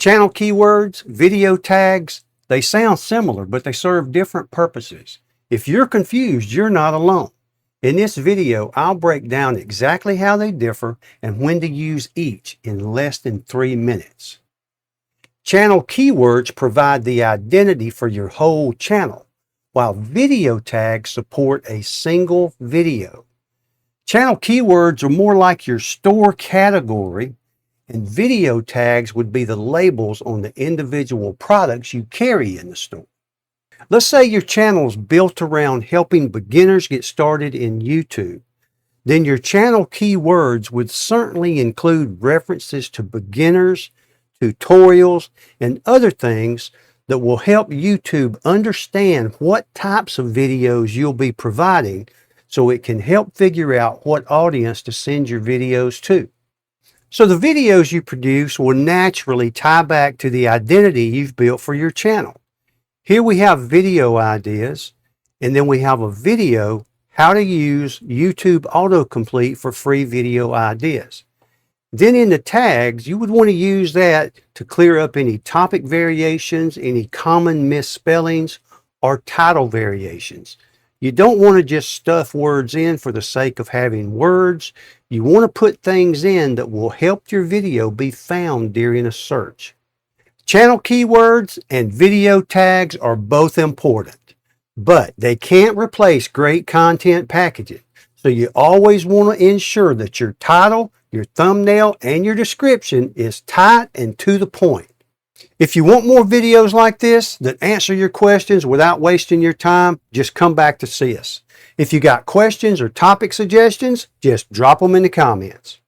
Channel keywords, video tags, they sound similar, but they serve different purposes. If you're confused, you're not alone. In this video, I'll break down exactly how they differ and when to use each in less than 3 minutes. Channel keywords provide the identity for your whole channel, while video tags support a single video. Channel keywords are more like your store category, and video tags would be the labels on the individual products you carry in the store. Let's say your channel is built around helping beginners get started in YouTube. Then your channel keywords would certainly include references to beginners, tutorials, and other things that will help YouTube understand what types of videos you'll be providing so it can help figure out what audience to send your videos to. So the videos you produce will naturally tie back to the identity you've built for your channel. Here we have video ideas, and then we have a video, how to use YouTube autocomplete for free video ideas. Then in the tags, you would want to use that to clear up any topic variations, any common misspellings, or title variations. You don't want to just stuff words in for the sake of having words. You want to put things in that will help your video be found during a search. Channel keywords and video tags are both important, but they can't replace great content packaging. So you always want to ensure that your title, your thumbnail, and your description is tight and to the point. If you want more videos like this that answer your questions without wasting your time, just come back to see us. If you got questions or topic suggestions, just drop them in the comments.